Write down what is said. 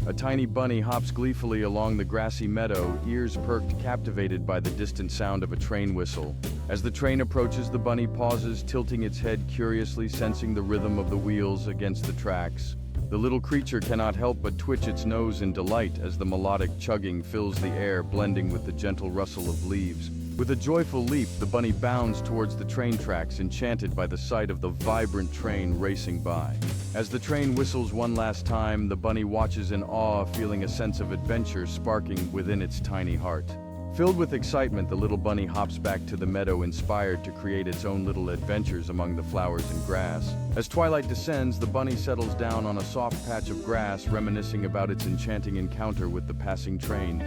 A tiny bunny hops gleefully along the grassy meadow, ears perked, captivated by the distant sound of a train whistle. As the train approaches, the bunny pauses, tilting its head curiously, sensing the rhythm of the wheels against the tracks. The little creature cannot help but twitch its nose in delight as the melodic chugging fills the air, blending with the gentle rustle of leaves. With a joyful leap, the bunny bounds towards the train tracks, enchanted by the sight of the vibrant train racing by. As the train whistles one last time, the bunny watches in awe, feeling a sense of adventure sparking within its tiny heart. Filled with excitement, the little bunny hops back to the meadow, inspired to create its own little adventures among the flowers and grass. As twilight descends, the bunny settles down on a soft patch of grass, reminiscing about its enchanting encounter with the passing train.